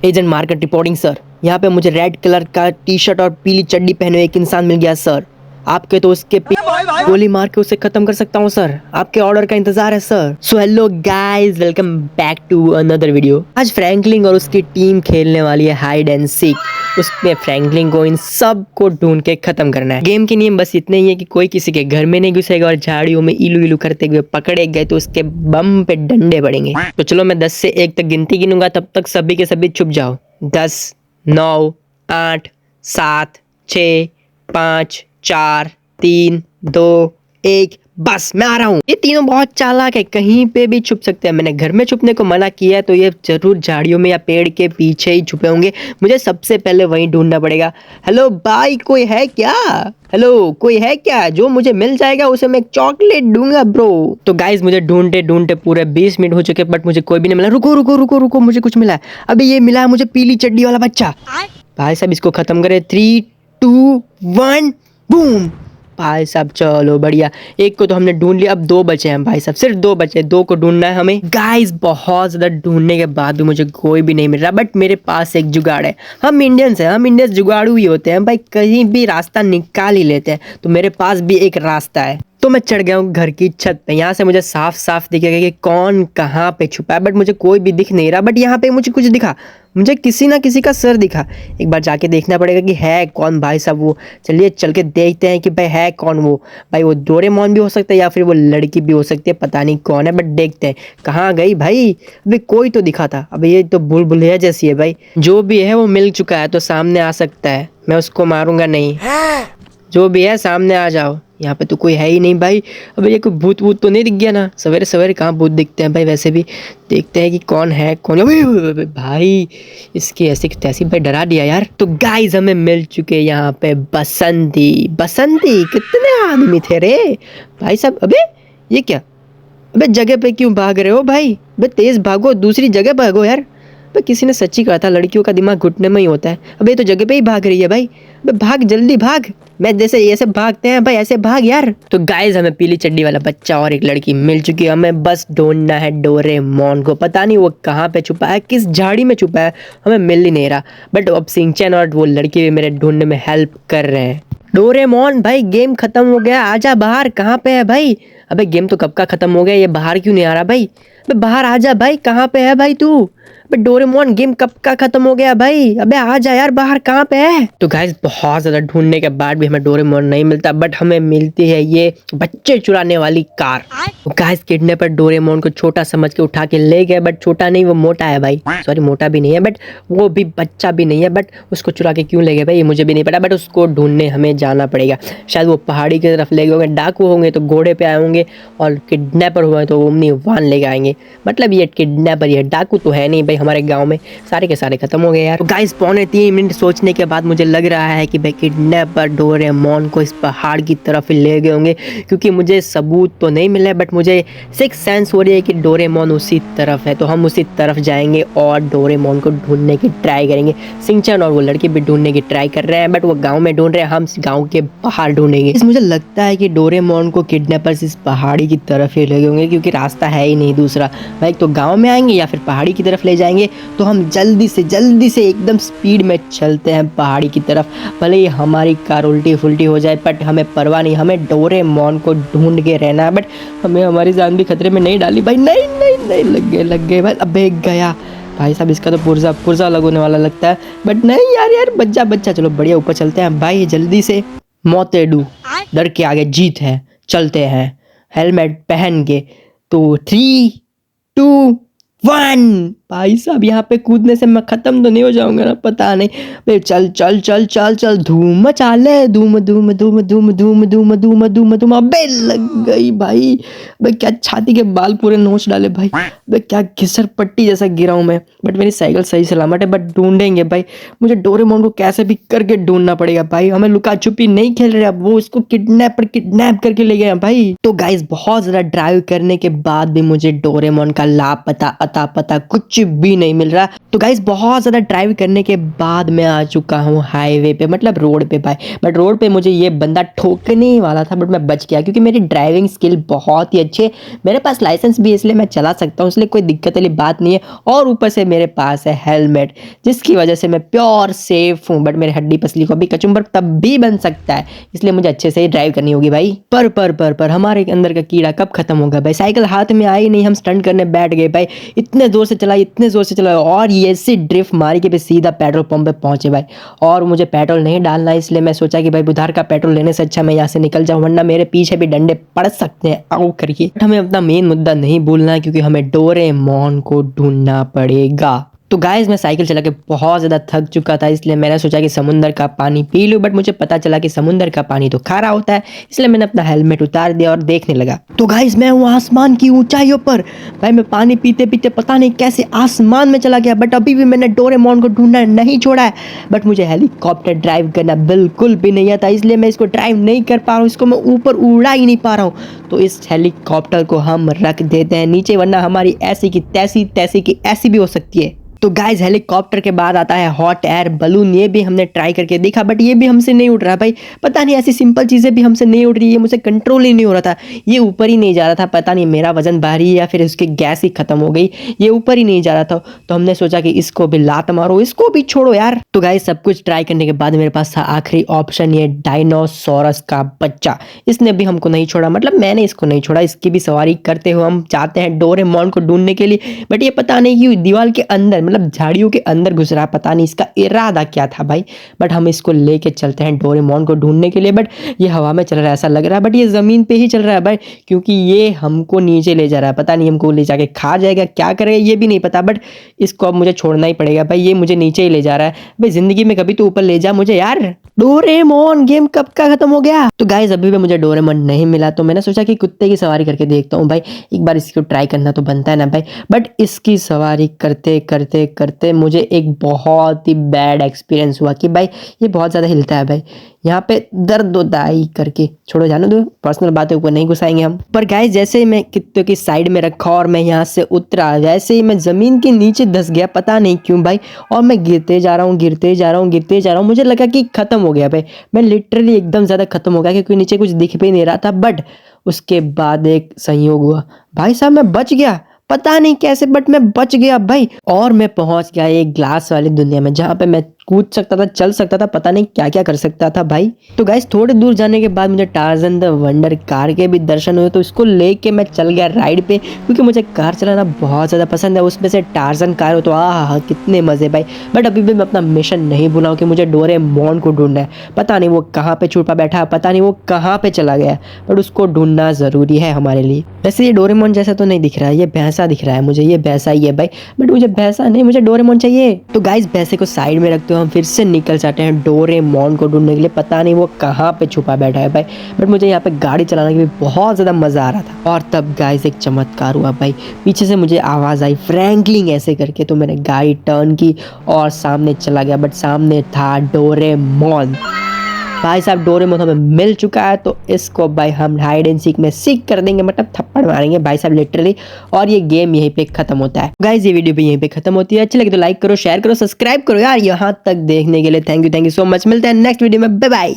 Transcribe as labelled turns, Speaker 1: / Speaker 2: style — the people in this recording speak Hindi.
Speaker 1: Agent market reporting sir. यहाँ पे मुझे रेड कलर का टी शर्ट और पीली चड्डी पहने हुए एक इंसान मिल गया सर। आपके तो उसके गोली मार के उसे खत्म कर सकता हूँ सर। आपके ऑर्डर का इंतजार है sir. So hello guys, welcome back to another video. आज फ्रैंकलिन और उसकी टीम खेलने वाली है हाइड एंड सीक। उसमें फ्रैंकलिन को इन सब को ढूंढ के खत्म करना है। गेम के नियम बस इतने ही है कि कोई किसी के घर में नहीं घुसेगा और झाड़ियों में इलू इलू करते हुए पकड़े गए तो उसके बम पे डंडे पड़ेंगे। तो चलो मैं 10 से 1 तक गिनती गिनूंगा, तब तक सभी के सभी छुप जाओ। 10, 9, 8, 7, 6, 5, 4, 3, 2, 1, बस मैं आ रहा हूँ। ये तीनों बहुत चालाक है, कहीं पे भी छुप सकते हैं। मैंने घर में छुपने को मना किया है तो ये जरूर झाड़ियों में या पेड़ के पीछे ही छुपे होंगे। मुझे सबसे पहले वहीं ढूंढना पड़ेगा। हेलो भाई, कोई है क्या? हेलो, कोई है क्या? जो मुझे मिल जाएगा उसे मैं एक चॉकलेट दूंगा ब्रो। तो गाइज मुझे ढूंढते ढूंढते पूरे 20 मिनट हो चुके बट मुझे कोई भी नहीं मिला। रुको रुको रुको रुको, मुझे कुछ मिला है। अभी ये मिला है मुझे, पीली चड्डी वाला बच्चा। भाई साहब इसको खत्म करे। 3, 2, 1, बूम। भाई साहब चलो बढ़िया, एक को तो हमने ढूंढ लिया। अब 2 बचे हैं भाई साहब, सिर्फ 2 बचे। 2 को ढूंढना है हमें। गाइस बहुत ज्यादा ढूंढने के बाद भी मुझे कोई भी नहीं मिल रहा, बट मेरे पास एक जुगाड़ है। हम इंडियंस हैं, हम इंडियंस जुगाड़ू ही होते हैं भाई, कहीं भी रास्ता निकाल ही लेते हैं। तो मेरे पास भी एक रास्ता है। तो मैं चढ़ गया हूँ घर की छत पे। यहाँ से मुझे साफ साफ दिखेगा कि कौन कहाँ पे छुपा है, बट मुझे कोई भी दिख नहीं रहा। बट यहाँ पे मुझे कुछ दिखा, मुझे किसी ना किसी का सर दिखा। एक बार जाके देखना पड़ेगा कि है कौन भाई साहब वो। चलिए चल के देखते हैं कि भाई है कौन वो। भाई वो डोरेमोन भी हो सकता है या फिर वो लड़की भी हो सकती है, पता नहीं कौन है, बट देखते हैं कहाँ गई भाई। अभी कोई तो दिखा था। अभी ये तो भूलभुलैया जैसी है भाई। जो भी है वो मिल चुका है तो सामने आ सकता है, मैं उसको मारूंगा नहीं। जो भी है सामने आ जाओ। यहाँ पे तो कोई है ही नहीं भाई। अब ये कोई भूत वूत तो नहीं दिख गया ना? सवेरे सवेरे कहाँ भूत दिखते हैं भाई। वैसे भी देखते हैं कि कौन है कौन। अबे भाई इसकी ऐसी तैसी भाई डरा दिया यार। तो गाइस हमें मिल चुके यहाँ पे बसंती। बसंती कितने आदमी थे रे भाई साहब। अबे ये क्या? अबे जगह पे क्यों भाग रहे हो भाई? अबे तेज भागो, दूसरी जगह भागो यार। अबे किसी ने सच्ची कहा था लड़कियों का दिमाग घुटने में ही होता है। अबे तो जगह पे ही भाग रही है भाई। अबे भाग जल्दी भाग। मैं जैसे ऐसे भागते हैं भाई ऐसे भाग यार। तो गाइस हमें पीली चड्डी वाला बच्चा और एक लड़की मिल चुकी है। हमें बस ढूंढना है डोरेमोन को। पता नहीं वो कहाँ पे छुपा है, किस झाड़ी में छुपा है, हमें मिल ही नहीं रहा। बट अब सिंचन और वो लड़की भी मेरे ढूंढने में हेल्प कर रहे हैं। डोरेमोन भाई गेम खत्म हो गया, आजा बाहर। कहाँ पे है भाई? अबे गेम तो कब का खत्म हो गया, ये बाहर क्यों नहीं आ रहा भाई? अबे बाहर आजा भाई, कहाँ पे है भाई तू? अबे डोरेमोन गेम कब का खत्म हो गया भाई? अबे आ जा यार बाहर, कहाँ पे है? तो गाइस बहुत ज्यादा ढूंढने के बाद भी हमें डोरेमोन नहीं मिलता, बट हमें मिलती है ये बच्चे चुराने वाली कार। तो गाइस किडनैपर डोरेमोन को छोटा समझ के उठा के ले गए, बट छोटा नहीं वो मोटा है भाई। सॉरी मोटा भी नहीं है, बट वो भी बच्चा भी नहीं है। बट उसको चुरा के क्यों ले गए भाई ये मुझे भी नहीं पता, बट उसको ढूंढने हमें जाना पड़ेगा। शायद वो पहाड़ी की तरफ ले गए होंगे। डाकू होंगे तो घोड़े पे आए होंगे और किडनैपर हुए तो ओमनी वान लेके आएंगे। मतलब ये किडनैपर ये डाकू तो है नहीं भाई। हमारे गांव में सारे के सारे खत्म हो गए यार। तो गाइस 2.25 सोचने के बाद मुझे लग रहा है कि भाई किडनैपर डोरेमोन को इस पहाड़ की तरफ ही ले गए होंगे, क्योंकि मुझे सबूत तो नहीं मिला है बट मुझे 6 सेंस हो रही है कि डोरेमोन उसी तरफ है। तो हम उसी तरफ जाएंगे और डोरेमोन को ढूंढने की ट्राई करेंगे। सिंचन और वो लड़की भी ढूंढने की ट्राई कर रहे हैं, बट वो गाँव में ढूंढ रहे हैं, हम गाँव के बाहर ढूंढेंगे। मुझे लगता है कि डोरेमोन को किडनैपर्स इस पहाड़ी की तरफ ही ले गए होंगे, क्योंकि रास्ता है ही नहीं दूसरा भाई। तो गाँव में आएंगे या फिर पहाड़ी की तरफ ले जाएंगे। तो हम जल्दी से एकदम स्पीड में चलते हैं पहाड़ी की तरफ। भले ही हमारी कार उल्टी फुल्टी हो जाए बट हमें परवाह नहीं, हमें डोरेमोन को ढूंढ के रहना है। बट हमें हमारी जान भी खतरे में नहीं डाली भाई। नहीं नहीं नहीं, लग गए भाई। अबे गया भाई साहब, इसका तो पुर्जा लगने वाला लगता है। बट नहीं यार बच्चा चलो बढ़िया ऊपर चलते हैं भाई जल्दी से। मोतेडू डर के आगे जीत है, चलते हैं हेलमेट पहन के। तो 3, 2, 1 भाई साहब यहाँ पे कूदने से मैं खत्म तो नहीं हो जाऊंगा ना? पता नहीं भाई। चल धूम मचा ले, धूम धूम धूम धूम धूम धूम धूम धूम धूम। अबे लग गई भाई। भाई क्या छाती के बाल पूरे नोच डाले भाई। भाई क्या घिसर पट्टी जैसा गिरा हूं मैं। बट मेरी साइकिल सही सलामत है। बट ढूंढेंगे भाई, मुझे डोरेमोन को कैसे भी करके ढूंढना पड़ेगा भाई। हमें लुका छुपी नहीं खेल रहे अब, वो इसको किडनैप करके ले गए भाई। तो गाइस बहुत ज्यादा ड्राइव करने के बाद भी मुझे डोरेमोन का लापता अता पता कुछ कुछ भी नहीं मिल रहा। तो गाइस बहुत ज़्यादा ड्राइव करने के बाद मैं आ चुका हूँ हाईवे पे, मतलब रोड पे भाई। बट रोड पे मुझे ये बंदा ठोकने ही वाला था, बट मैं बच गया क्योंकि मेरी ड्राइविंग स्किल बहुत ही अच्छी है। मेरे पास लाइसेंस भी है, इसलिए मैं चला सकता हूँ, इसलिए कोई दिक्कत वाली बात नहीं है। और ऊपर से मेरे पास है हेलमेट, जिसकी वजह से मैं प्योर सेफ हूँ। बट मेरे हड्डी पसली को भी कचुम्बर तब भी बन सकता है, इसलिए मुझे अच्छे से ही ड्राइव करनी होगी भाई। पर हमारे अंदर का कीड़ा कब खत्म होगा भाई? साइकिल हाथ में आई नहीं, हम स्टंट करने बैठ गए भाई। इतने जोर से चलाई, इतने जोर से चला, और ये ऐसी ड्रिफ्ट मारी कि सीधा पेट्रोल पंप पे पहुंचे भाई। और मुझे पेट्रोल नहीं डालना, इसलिए मैं सोचा कि भाई उधार का पेट्रोल लेने से अच्छा मैं यहाँ से निकल जाऊं, वरना मेरे पीछे भी डंडे पड़ सकते हैं। आओ करिए। हमें अपना मेन मुद्दा नहीं भूलना है, क्योंकि हमें डोरेमोन को ढूंढना पड़ेगा। तो गाइस मैं साइकिल चला के बहुत ज़्यादा थक चुका था, इसलिए मैंने सोचा कि समुंदर का पानी पी लूँ। बट मुझे पता चला कि समुंदर का पानी तो खारा होता है, इसलिए मैंने अपना हेलमेट उतार दिया और देखने लगा। तो गाइस मैं हूँ आसमान की ऊंचाइयों पर भाई। मैं पानी पीते पीते पता नहीं कैसे आसमान में चला गया, बट अभी भी मैंने डोरेमोन को ढूंढना नहीं छोड़ा है। बट मुझे हेलीकॉप्टर ड्राइव करना बिल्कुल भी नहीं आता, इसलिए मैं इसको ड्राइव नहीं कर पा रहा हूँ, इसको मैं ऊपर उड़ा ही नहीं पा रहा हूँ। तो इस हेलीकॉप्टर को हम रख देते हैं नीचे, वरना हमारी ऐसी की तैसी, तैसी की ऐसी भी हो सकती है। तो गाइस हेलीकॉप्टर के बाद आता है हॉट एयर बलून। ये भी हमने ट्राई करके देखा, बट ये भी हमसे नहीं उड़ रहा भाई। पता नहीं, ऐसी सिंपल चीज़ें भी हमसे नहीं उड़ रही है, मुझे कंट्रोल ही नहीं हो रहा था। ये ऊपर ही नहीं जा रहा था, पता नहीं मेरा वजन भारी है या फिर उसकी गैस ही खत्म हो गई, ये ऊपर ही नहीं जा रहा था। तो हमने सोचा कि इसको भी लात मारो, इसको भी छोड़ो यार। तो गाइस सब कुछ ट्राई करने के बाद मेरे पास था आखिरी ऑप्शन, ये डायनासोरस का बच्चा। इसने भी हमको नहीं छोड़ा, मतलब मैंने इसको नहीं छोड़ा। इसकी भी सवारी करते हुए हम चाहते हैं डोरेमोन को ढूंढने के लिए, बट ये पता नहीं क्यों दीवार के अंदर, मतलब झाड़ियों के अंदर घुस रहा है। पता नहीं इसका इरादा क्या था भाई। बट हम इसको लेके चलते हैं डोरेमोन को ढूंढने के लिए। बट ये हवा में चल रहा है ऐसा लग रहा है, बट ये जमीन पे ही चल रहा है भाई, क्योंकि ये हमको नीचे ले जा रहा है। पता नहीं हमको ले जाके खा जाएगा, क्या करेगा ये भी नहीं पता। बट इसको अब मुझे छोड़ना ही पड़ेगा भाई, ये मुझे नीचे ही ले जा रहा है भाई। जिंदगी में कभी तो ऊपर ले जा मुझे यार। डोरेमोन गेम कब का खत्म हो गया? तो गाइस अभी भी मुझे डोरेमोन नहीं मिला, तो मैंने सोचा कि कुत्ते की सवारी करके देखता हूँ भाई, एक बार इसको ट्राई करना तो बनता है ना भाई। बट इसकी सवारी करते करते करते मुझे एक बहुत ही बैड एक्सपीरियंस हुआ कि भाई ये बहुत ज़्यादा हिलता है भाई, यहाँ पे दर्द होता है करके। छोड़ो, जानो दो, पर्सनल बातें ऊपर नहीं घुसाएंगे हम। पर गाइस जैसे ही मैं कुत्ते की साइड में रखा और मैं यहाँ से उतरा, वैसे ही मैं ज़मीन के नीचे धंस गया, पता नहीं क्यों भाई। और मैं गिरते जा रहा हूँ, गिरते जा रहा हूँ, गिरते जा रहा हूँ। मुझे लगा कि खत्म हो गया भाई, मैं लिटरली एकदम ज़्यादा खत्म हो गया, क्योंकि नीचे कुछ दिख भी नहीं रहा था। बट उसके बाद एक संयोग हुआ भाई साहब, मैं बच गया, पता नहीं कैसे, बट मैं बच गया भाई। और मैं पहुंच गया एक ग्लास वाली दुनिया में, जहां पे मैं कूद सकता था, चल सकता था, पता नहीं क्या क्या कर सकता था भाई। तो गाइस थोड़े दूर जाने के बाद मुझे टार्जन द वंडर कार के भी दर्शन हुए, तो इसको लेके मैं चल गया राइड पे, क्योंकि मुझे कार चलाना बहुत ज़्यादा पसंद है। उसमें से टार्जन कार हो तो आहा कितने मज़े भाई। बट अभी भी मैं अपना मिशन नहीं भूला हूँ कि मुझे डोरेमोन को ढूंढना है। पता नहीं वो कहाँ पे छुपा बैठा है, पता नहीं वो कहाँ पे चला गया, बट उसको ढूंढना ज़रूरी है हमारे लिए। वैसे ये डोरेमोन जैसा तो नहीं दिख रहा है, ये भैंसा दिख रहा है मुझे, ये भैंसा ही है भाई। बट मुझे भैंसा नहीं, मुझे डोरेमोन चाहिए। तो गाइस भैंसे को साइड में रखते हो हम फिर से निकल जाते हैं डोरेमोन को ढूंढने के लिए। पता नहीं वो कहाँ पे छुपा बैठा है भाई, बट मुझे यहाँ पे गाड़ी चलाने की भी बहुत ज़्यादा मज़ा आ रहा था। और तब गाइस एक चमत्कार हुआ भाई, पीछे से मुझे आवाज़ आई फ्रैंकलिन ऐसे करके, तो मैंने गाड़ी टर्न की और सामने चला गया। बट सामने था डोरेमोन भाई साहब। डोरेमोन हमें मिल चुका है, तो इसको भाई हम हाइड एंड सीक में सीख कर देंगे, मतलब थप्पड़ मारेंगे भाई साहब लिटरली। और ये गेम यहीं पे खत्म होता है गाइस, ये वीडियो भी यहीं पे खत्म होती है। अच्छी लगे तो लाइक करो, शेयर करो, सब्सक्राइब करो यार। यहाँ तक देखने के लिए थैंक यू सो मच। मिलते हैं नेक्स्ट वीडियो में, बाय बाय।